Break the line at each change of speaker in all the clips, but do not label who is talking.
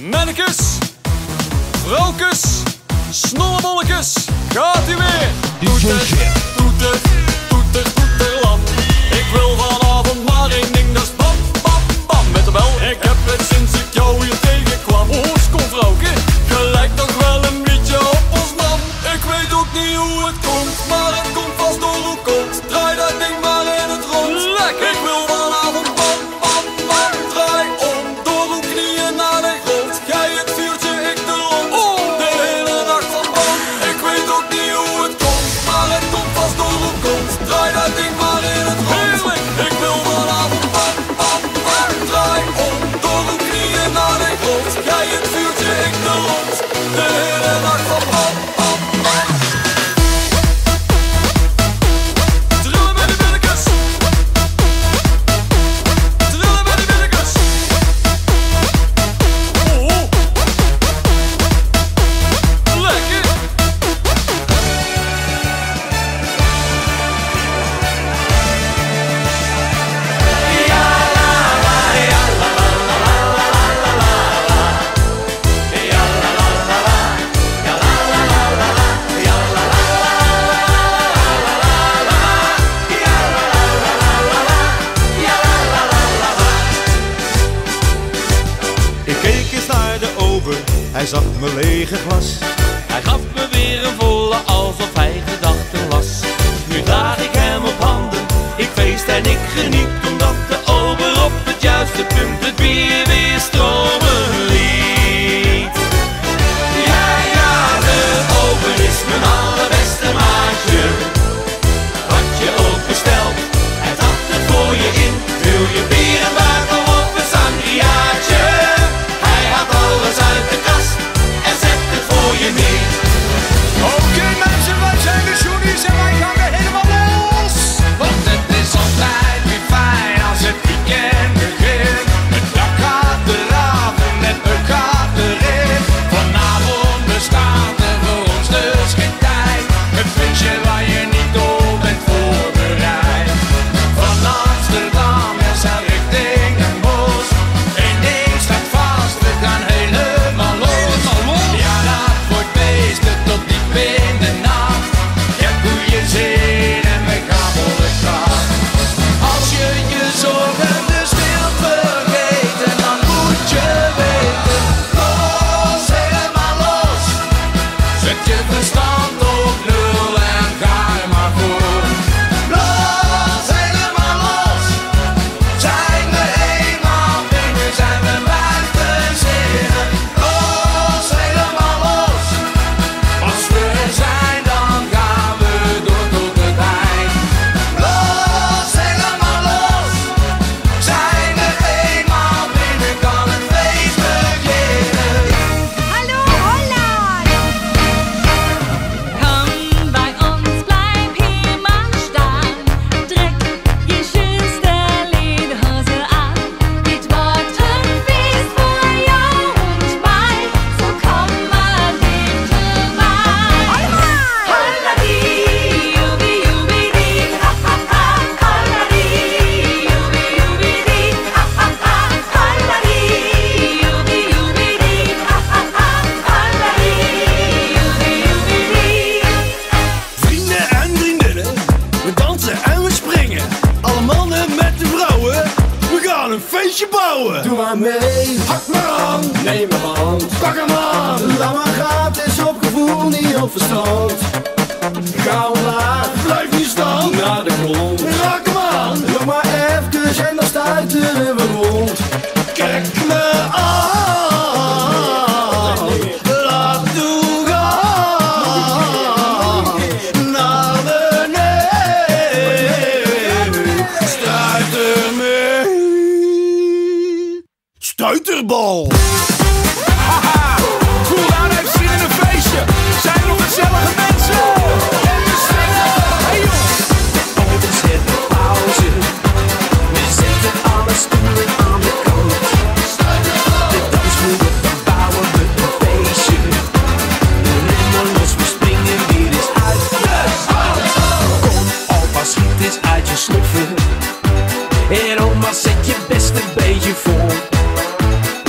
Mannekes, vrouwkes, snollebolletjes, gaat u weer. Toeter, toeter, toeter, toeterland. Ik wil vanavond maar één ding, dat is bam, bam, bam. Met de bel, ik heb het sinds ik jou hier tegenkwam. Oh, kom vrouwke, gelijk toch wel een beetje op ons man. Ik weet ook niet hoe het komt, maar het komt vast door hoe komt. Draai dat ding maar in het rond. Lekker. Ik wil vanavond bam, bam, bam. Draai om, door uw knieën naar de grond. Jij het vuurtje, ik de rond. Oh. De hele nacht van bam. Ik weet ook niet hoe het komt, maar het komt vast door hoe komt. Draai dat ding maar in het rond. Heerlijk. Ik wil vanavond bam, bam, bam. Draai om, door uw knieën naar de grond. Jij het vuurtje, ik de rond. De hele nacht van bam, bam, bam. Trillen met die billetjes. Trillen met die billetjes. Oh. Lekker.
Ik keek eens naar de ober, hij zag mijn lege glas.
Hij gaf me weer een volle alsof hij gedachten las. Nu draag ik hem op handen, ik feest en ik geniet. Omdat de ober op het juiste punt het bier weer stromen liet. Ja, ja, de ober is mijn allerbeste maatje. Had je ook besteld, hij had het voor je in. Wil je bier en buikel of een sangriaatje? Hij haalt alles uit de kast en zet het voor je neer.
Oké mensen, wij zijn de Joenies en wij gaan weer helemaal los.
Want het is altijd weer fijn als het weekend begint. Het dak gaat eraf en het buk gaat erin. Vanavond bestaat er voor ons dus geen tijd. Een feestje waar je niet op bent voorbereid. Van Amsterdam, ja, zijn richting Den Bosch. Eén ding staat vast, we gaan helemaal los. Ja, dat wordt feesten tot diep in de nacht. Ik heb goede zin en we gaan voor de kracht. Als je je zorgen dus wilt vergeten, dan moet je weten. Los, helemaal los. Zet je verstand op nul en ga er maar voor. Los, helemaal los. Zijn we eenmaal binnen, zijn we buiten zinnen. Los, helemaal los. Als we er zijn, dan gaan we door tot het eind. Los, helemaal los. Zijn we eenmaal binnen, kan het feest beginnen.
Hallo Holland! Komm bei uns, bleib hier mal staan. Trek je schönste Lederhose an. Dit wordt een feest voor jou und mij. So komm mal dichterbij. Holladi, jubi jubi die, ha ha ha. Holladi, jubi jubi die, ha ha ha. Holladi, jubi jubi die, ha ha ha. Holladi, jubi jubi die.
Vrienden en vriendinnen, we dansen en we springen. Alle mannen met de vrouwen, we gaan een feestje bouwen.
Doe maar mee, hak maar aan, neem mijn hand,
Pak hem aan,
laat maar gaan, het is op gevoel, niet op verstand. Ga omlaag,
blijf niet staan,
naar de grond,
raak hem aan.
nog maar even en dan stuiteren we rond.
Kijk me aan, laat toe gaan, naar beneden, stuiter mee. Stuiterbal.
Haha, Cool aan heeft zin in een feestje. Zijn nog gezellige mensen. En we zingen. Hey jongens.
Open zet de pauze. We zetten alle stoelen aan de kant. De dansvloer op, dan bouwen we een feestje. De remmen los, we springen weer eens uit. Kom, opa, schiet eens uit je sloffen. En oma, zet je best een beetje voor.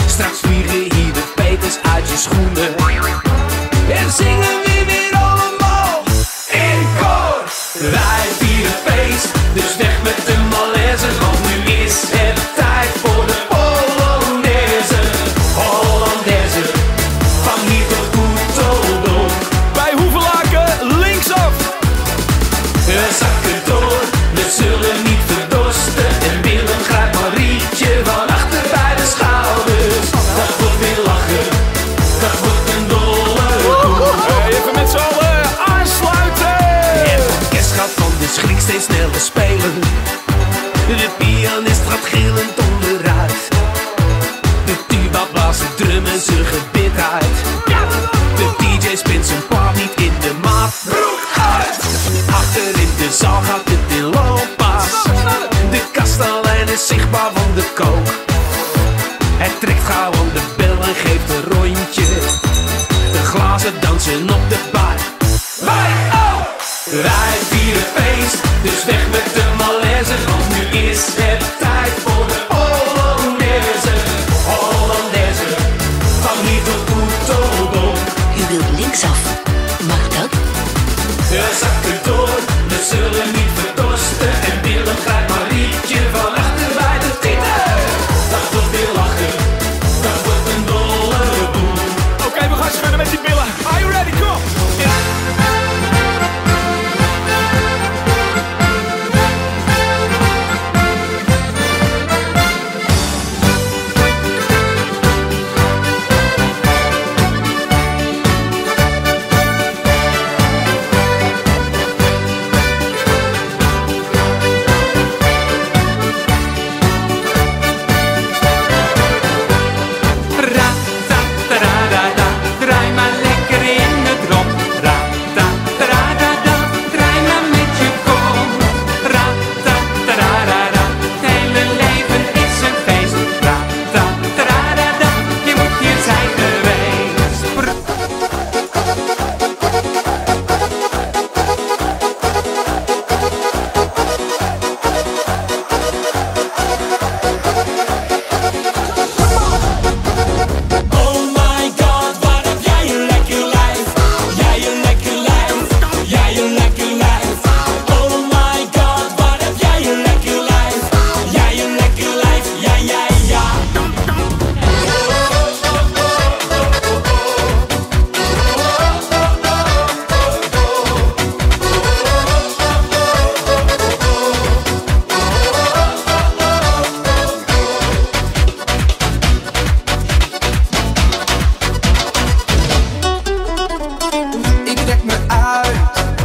Straks vieren hier de feest. Het trekt gauw aan de bel en geeft een rondje. De glazen dansen op de bar. Wij vieren feest, dus weg met de malaise. Want nu is het tijd voor de Hollandaise. Hollandaise, van hier tot Koetobon.
U wilt linksaf, mag dat?
De zakken door, we zullen niet verdorsten. En Willem grijpt Marietje van achter bij de tieten. Dat wordt weer lachen, dat wordt een dolle boel.
Oké, we gaan schudden met die billen. Are you ready? Kom!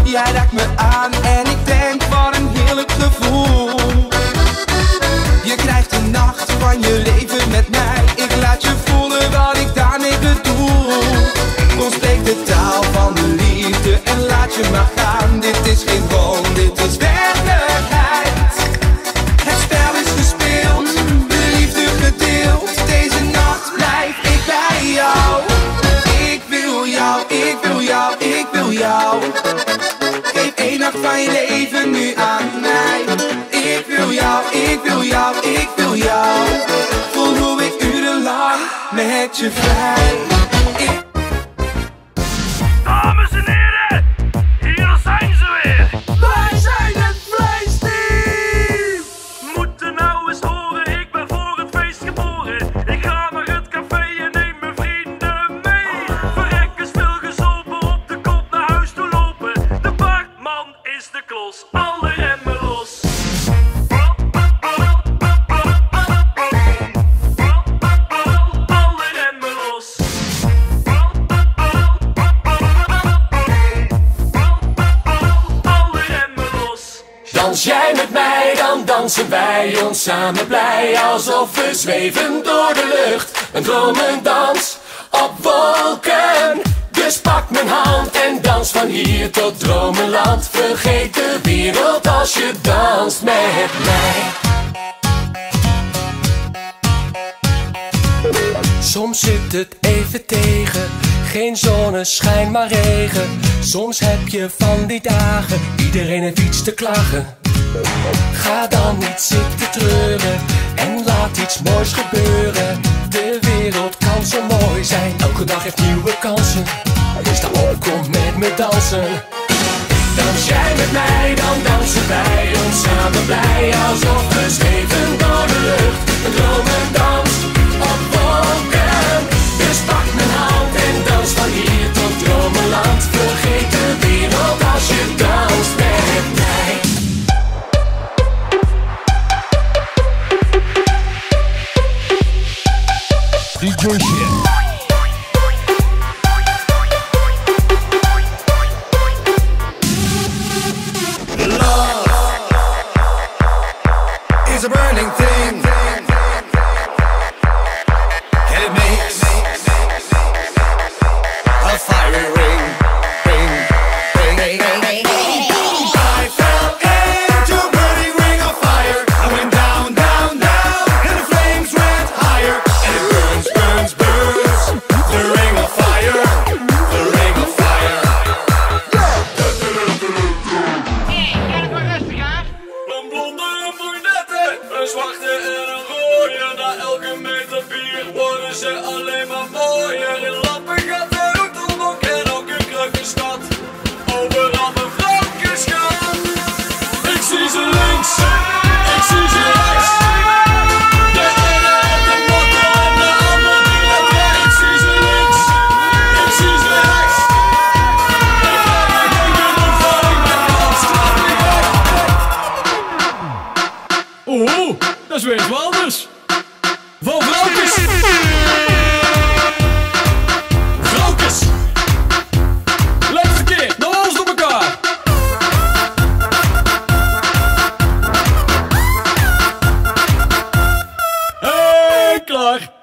Jij raakt me aan en ik denk wat een heerlijk gevoel. Je krijgt een nacht van je leven met mij. Ik laat je voelen wat ik daarmee bedoel. Kom spreek de taal van de liefde en laat je maar gaan. Dit is geen droom, dit is werkelijkheid. Het spel is gespeeld, de liefde gedeeld. Deze nacht blijf ik bij jou. Ik wil jou, ik wil jou, ik wil jou. Geef één nacht van je leven nu aan mij. Ik wil jou, ik wil jou, ik wil jou. Voel hoe ik urenlang met je vrij.
Dames en heren, hier zijn ze weer. Wij zijn het vleesteam. Moeten nou eens horen, ik ben voor het feest geboren. Ik ga naar het café en neem mijn vrienden mee. Verrekken veel gezopen, op de kop naar huis toe lopen. De barman is de klos, alle remmen los. Alle remmen los. Alle remmen los.
Dans jij met mij, dan dansen wij ons samen blij. Alsof we zweven door de lucht, een dromendans op wolken. Dus pak mijn hand en dans van hier tot dromenland. Vergeet de wereld als je danst met mij. Soms zit het even tegen, geen zonneschijn maar regen. Soms heb je van die dagen, iedereen heeft iets te klagen. Ga dan niet zitten treuren en laat iets moois gebeuren. De wereld kan zo mooi zijn, elke dag heeft nieuwe kansen. Sta op, kom met me dansen. Dans jij met mij, dan dansen wij ons samen blij. Alsof we zweven door de lucht, een dromendans op wolken. Dus pak mijn hand en dans van hier tot dromenland. Vergeet de wereld als je danst met mij.
DJ Shit.
Is a burning thing, and it makes a fiery ring, ring, ring, ring, ring. I fell into a burning ring of fire. I went down, down, down, and the flames went higher, and it
Na elke meter bier worden ze alleen maar mooier. In Lappen gaat de Roetelbok en ook een Krukkenstad. Overal mijn vrouwtjes gaan. Ik zie ze links, ik zie ze rechts. De ene heeft een motto en de ander die let recht. Ik zie ze links, ik zie ze rechts. Ik heb er geen genoeg van, ik ben brandstrafelijk weg. Oeh, dat is weer eens wat anders. Van Vrouwkes. Vrouwkes. Leukste keer, nog alles door elkaar. Hey, klaar.